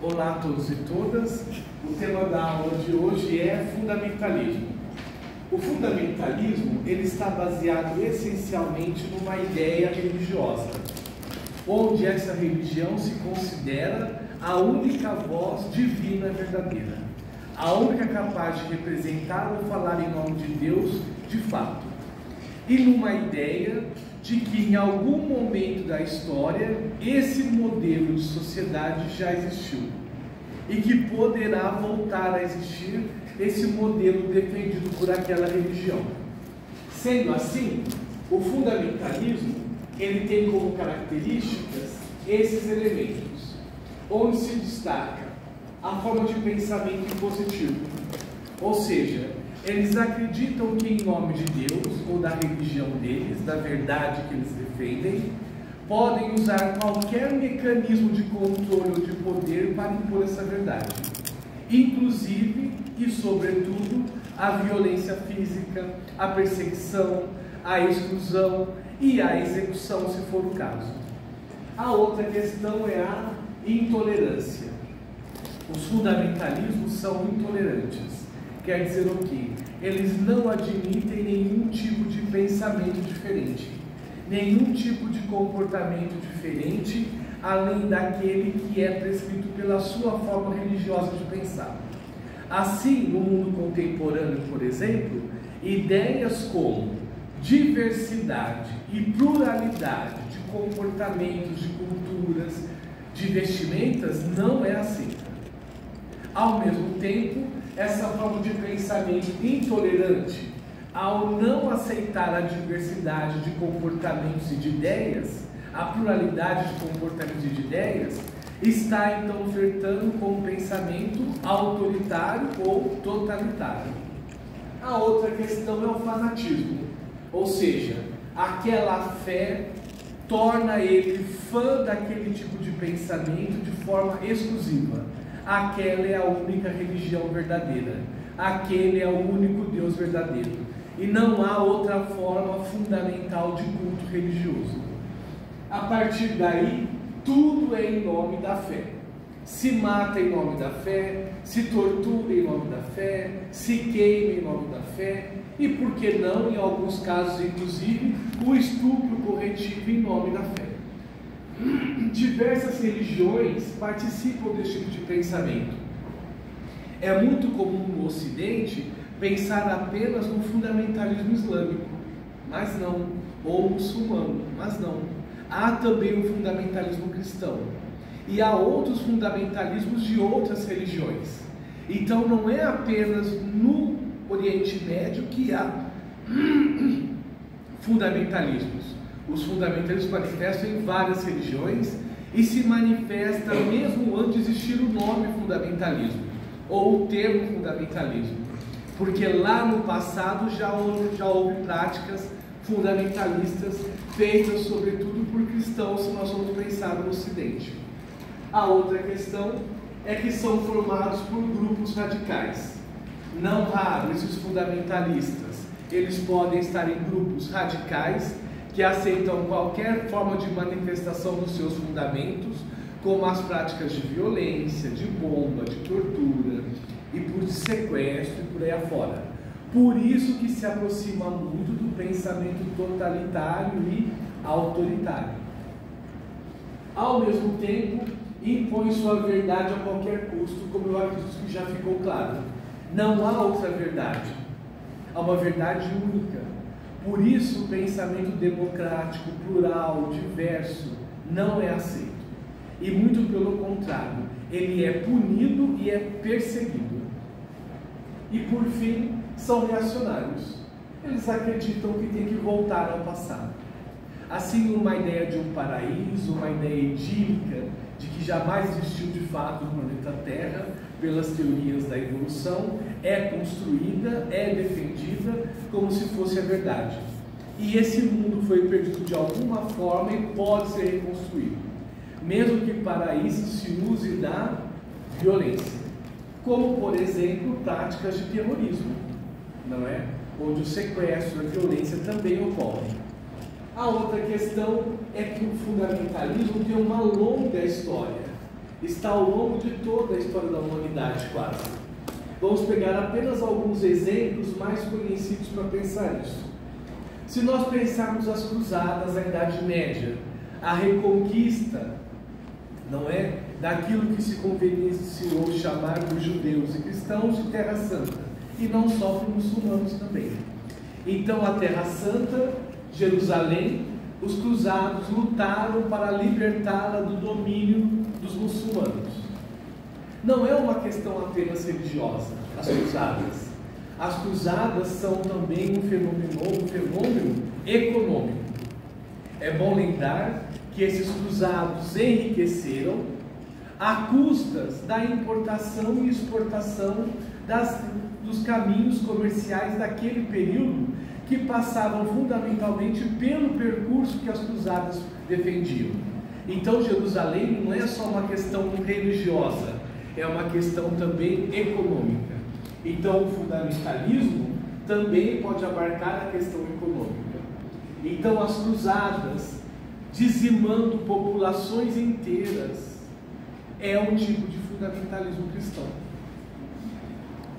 Olá a todos e todas. O tema da aula de hoje é fundamentalismo. O fundamentalismo ele está baseado essencialmente numa ideia religiosa, onde essa religião se considera a única voz divina verdadeira, a única capaz de representar ou falar em nome de Deus de fato, e numa ideia de que em algum momento da história esse modelo de sociedade já existiu e que poderá voltar a existir esse modelo defendido por aquela religião. Sendo assim, o fundamentalismo ele tem como características esses elementos, onde se destaca a forma de pensamento positivo, ou seja, eles acreditam que em nome de Deus ou da religião deles, da verdade que eles defendem, podem usar qualquer mecanismo de controle ou de poder para impor essa verdade, inclusive e sobretudo a violência física, a perseguição, a exclusão e a execução, se for o caso. A outra questão é a intolerância. Os fundamentalismos são intolerantes. Quer dizer o quê? Eles não admitem nenhum tipo de pensamento diferente, nenhum tipo de comportamento diferente, além daquele que é prescrito pela sua forma religiosa de pensar. Assim, no mundo contemporâneo, por exemplo, ideias como diversidade e pluralidade de comportamentos, de culturas, de vestimentas não é aceita. Ao mesmo tempo, essa forma de pensamento intolerante, ao não aceitar a diversidade de comportamentos e de ideias, a pluralidade de comportamentos e de ideias, está então flertando com um pensamento autoritário ou totalitário. A outra questão é o fanatismo, ou seja, aquela fé torna ele fã daquele tipo de pensamento de forma exclusiva. Aquela é a única religião verdadeira, aquele é o único Deus verdadeiro, e não há outra forma fundamental de culto religioso. A partir daí, tudo é em nome da fé. Se mata em nome da fé, se tortura em nome da fé, se queima em nome da fé, e por que não, em alguns casos inclusive, o estupro corretivo em nome da fé. Diversas religiões participam desse tipo de pensamento. É muito comum no Ocidente pensar apenas no fundamentalismo islâmico, mas não, ou muçulmano, mas não. Há também o fundamentalismo cristão e há outros fundamentalismos de outras religiões. Então não é apenas no Oriente Médio que há fundamentalismos. Os fundamentalismos manifestam em várias religiões e se manifesta mesmo antes de existir o nome fundamentalismo ou o termo fundamentalismo, porque lá no passado já houve práticas fundamentalistas feitas sobretudo por cristãos, se nós vamos pensar no Ocidente. A outra questão é que são formados por grupos radicais. Não raro, esses fundamentalistas, eles podem estar em grupos radicais que aceitam qualquer forma de manifestação dos seus fundamentos, como as práticas de violência, de bomba, de tortura, e por sequestro e por aí afora. Por isso que se aproxima muito do pensamento totalitário e autoritário. Ao mesmo tempo, impõe sua verdade a qualquer custo, como eu acredito que já ficou claro. Não há outra verdade. Há uma verdade única. Por isso, o pensamento democrático, plural, diverso, não é aceito. E muito pelo contrário, ele é punido e é perseguido. E por fim, são reacionários. Eles acreditam que tem que voltar ao passado. Assim, uma ideia de um paraíso, uma ideia idílica, de que jamais existiu de fato o planeta Terra, pelas teorias da evolução, é construída, é defendida como se fosse a verdade. E esse mundo foi perdido de alguma forma e pode ser reconstruído, mesmo que para isso se use da violência, como por exemplo práticas de terrorismo, não é? Onde o sequestro e a violência também ocorrem. A outra questão é que o fundamentalismo tem uma longa história está ao longo de toda a história da humanidade, quase. Vamos pegar apenas alguns exemplos mais conhecidos para pensar isso. Se nós pensarmos as cruzadas, a Idade Média, a reconquista, não é, daquilo que se convenciou chamar dos judeus e cristãos de Terra Santa, e não só para os muçulmanos também. Então, a Terra Santa, Jerusalém, os cruzados lutaram para libertá-la do domínio dos muçulmanos. Não é uma questão apenas religiosa, as cruzadas. As cruzadas são também um fenômeno econômico. É bom lembrar que esses cruzados enriqueceram a custas da importação e exportação dos caminhos comerciais daquele período, que passavam fundamentalmente pelo percurso que as cruzadas defendiam. Então, Jerusalém não é só uma questão religiosa, é uma questão também econômica. Então, o fundamentalismo também pode abarcar a questão econômica. Então, as cruzadas, dizimando populações inteiras, é um tipo de fundamentalismo cristão.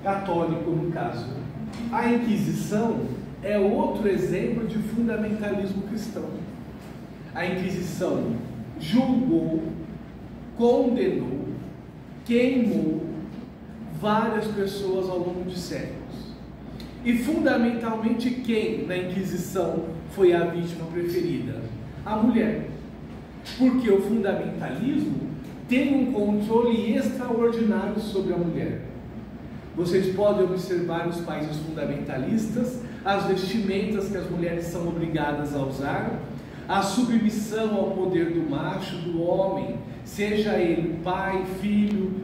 Católico, no caso. A Inquisição é outro exemplo de fundamentalismo cristão. A Inquisição julgou, condenou, queimou várias pessoas ao longo de séculos. E fundamentalmente quem na Inquisição foi a vítima preferida? A mulher. Porque o fundamentalismo tem um controle extraordinário sobre a mulher. Vocês podem observar nos países fundamentalistas as vestimentas que as mulheres são obrigadas a usar, a submissão ao poder do macho, do homem, seja ele pai, filho,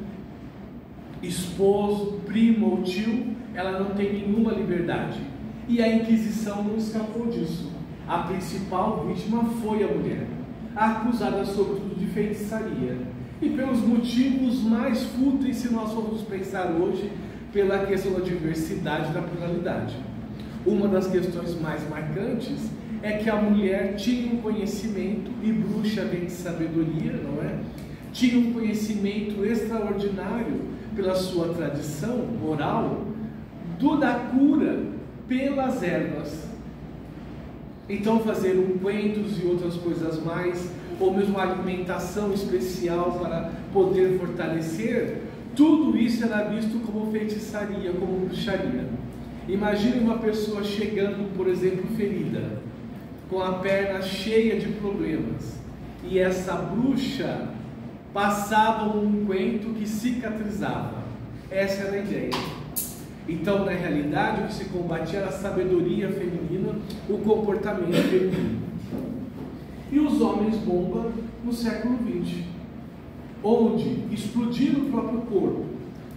esposo, primo ou tio, ela não tem nenhuma liberdade. E a Inquisição não escapou disso. A principal vítima foi a mulher, acusada sobretudo de feitiçaria. E pelos motivos mais fúteis, se nós formos pensar hoje, pela questão da diversidade e da pluralidade. Uma das questões mais marcantes é que a mulher tinha um conhecimento, e bruxa vem de sabedoria, não é? Tinha um conhecimento extraordinário pela sua tradição oral, da cura pelas ervas. Então, fazer ungüentos e outras coisas mais, ou mesmo uma alimentação especial para poder fortalecer, tudo isso era visto como feitiçaria, como bruxaria. Imagine uma pessoa chegando, por exemplo, ferida, com a perna cheia de problemas, e essa bruxa passava um unguento que cicatrizava. Essa era a ideia. Então, na realidade, o que se combatia era a sabedoria feminina, o comportamento feminino. E os homens bomba no século XX, onde explodir o próprio corpo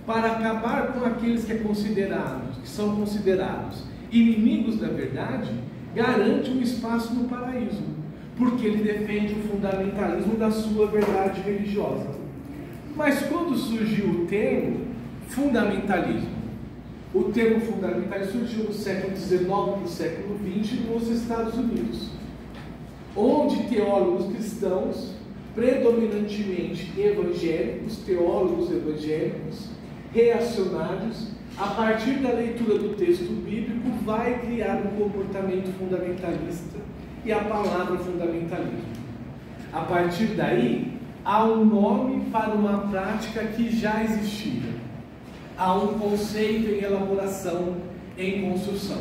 para acabar com aqueles que são considerados inimigos da verdade, garante um espaço no paraíso, porque ele defende o fundamentalismo da sua verdade religiosa. Mas quando surgiu o termo fundamentalismo? O termo fundamentalismo surgiu no século XIX para o século XX nos Estados Unidos, onde teólogos cristãos, predominantemente evangélicos, teólogos evangélicos, reacionários, a partir da leitura do texto bíblico, vai criar um comportamento fundamentalista e a palavra fundamentalismo. A partir daí, há um nome para uma prática que já existia. Há um conceito em elaboração, em construção.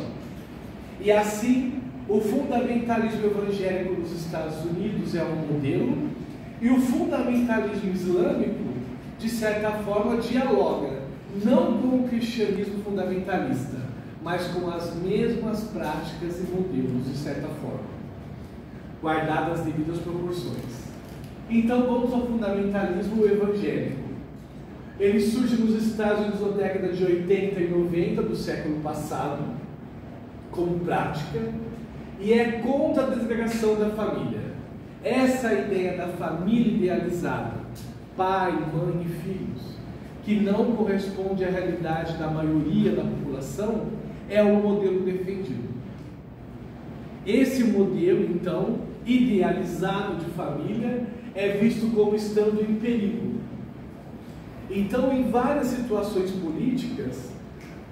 E assim, o fundamentalismo evangélico nos Estados Unidos é um modelo, e o fundamentalismo islâmico, de certa forma, dialoga, não com o cristianismo fundamentalista, mas com as mesmas práticas e modelos, de certa forma, guardadas as devidas proporções. Então vamos ao fundamentalismo evangélico. Ele surge nos Estados Unidos na década de 80 e 90 do século passado, como prática, e é contra a desagregação da família. Essa ideia da família idealizada, pai, mãe e filhos, que não corresponde à realidade da maioria da população, é o modelo defendido. Esse modelo, então, idealizado de família, é visto como estando em perigo. Então, em várias situações políticas,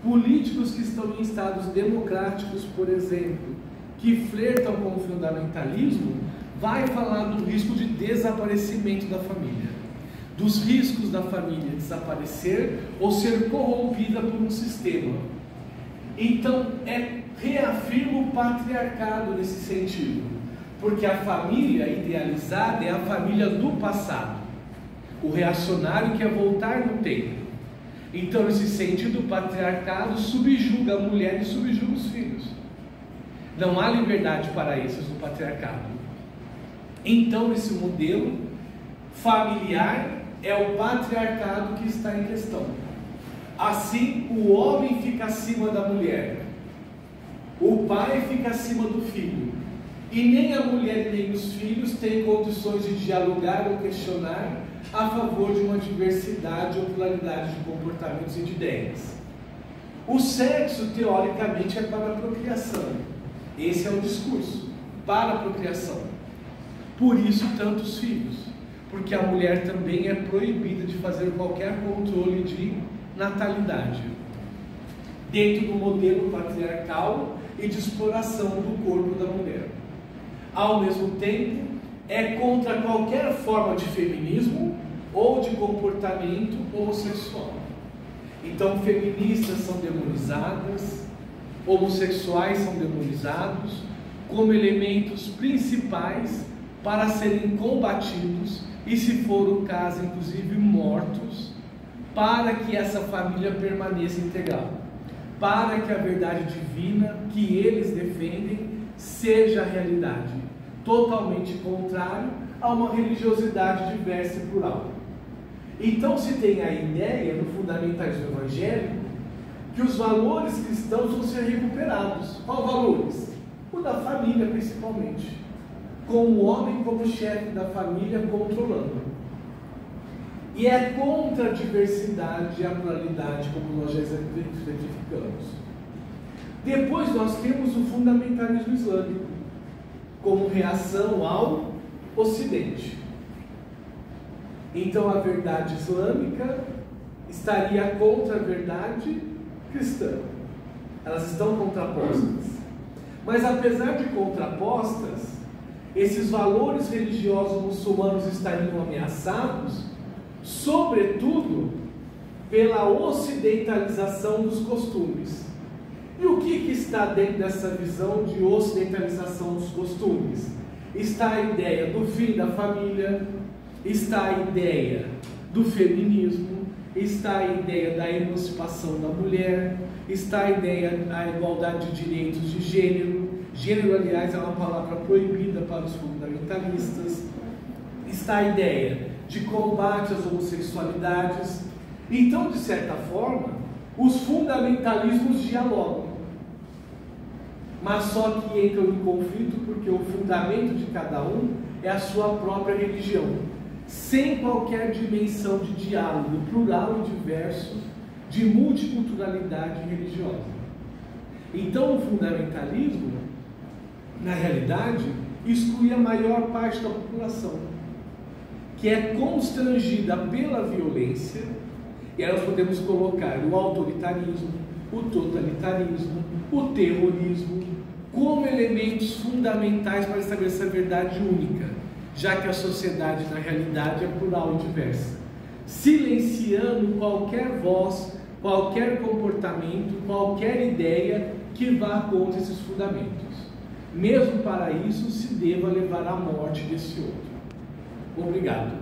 políticos que estão em estados democráticos, por exemplo, que flertam com o fundamentalismo, vai falar do risco de desaparecimento da família, dos riscos da família desaparecer ou ser corrompida por um sistema. Então, reafirma o patriarcado nesse sentido, porque a família idealizada é a família do passado, o reacionário quer voltar no tempo. Então, nesse sentido, o patriarcado subjuga a mulher e subjuga os filhos. Não há liberdade para esses no patriarcado. Então, esse modelo familiar é o patriarcado que está em questão. Assim, o homem fica acima da mulher, o pai fica acima do filho, e nem a mulher nem os filhos têm condições de dialogar ou questionar a favor de uma diversidade ou pluralidade de comportamentos e de ideias. O sexo, teoricamente, é para a procriação. Esse é o discurso, para a procriação. Por isso, tantos filhos, porque a mulher também é proibida de fazer qualquer controle de natalidade, dentro do modelo patriarcal e de exploração do corpo da mulher. Ao mesmo tempo, é contra qualquer forma de feminismo ou de comportamento homossexual. Então, feministas são demonizadas, homossexuais são demonizados como elementos principais para serem combatidos e, se for o caso, inclusive mortos, para que essa família permaneça integral, para que a verdade divina que eles defendem seja a realidade, totalmente contrário a uma religiosidade diversa e plural. Então se tem a ideia no fundamentalismo evangélico que os valores cristãos vão ser recuperados. Quais valores? O da família, principalmente, com o homem como chefe da família controlando. E é contra a diversidade e a pluralidade, como nós já exemplificamos. Depois nós temos o fundamentalismo islâmico, como reação ao Ocidente. Então a verdade islâmica estaria contra a verdade cristã. Elas estão contrapostas. Mas apesar de contrapostas, esses valores religiosos muçulmanos estariam ameaçados, sobretudo pela ocidentalização dos costumes. E o que está dentro dessa visão de ocidentalização dos costumes? Está a ideia do fim da família, está a ideia do feminismo, está a ideia da emancipação da mulher, está a ideia da igualdade de direitos de gênero. Gênero, aliás, é uma palavra proibida para os fundamentalistas. Está a ideia de combate às homossexualidades. Então, de certa forma, os fundamentalismos dialogam, mas só que entram em conflito porque o fundamento de cada um é a sua própria religião, sem qualquer dimensão de diálogo plural e diverso, de multiculturalidade religiosa. Então o fundamentalismo, na realidade, exclui a maior parte da população, que é constrangida pela violência, e aí nós podemos colocar o autoritarismo, o totalitarismo, o terrorismo, como elementos fundamentais para estabelecer a verdade única, já que a sociedade, na realidade, é plural e diversa, silenciando qualquer voz, qualquer comportamento, qualquer ideia que vá contra esses fundamentos. Mesmo para isso, se deva levar à morte desse outro. Obrigado.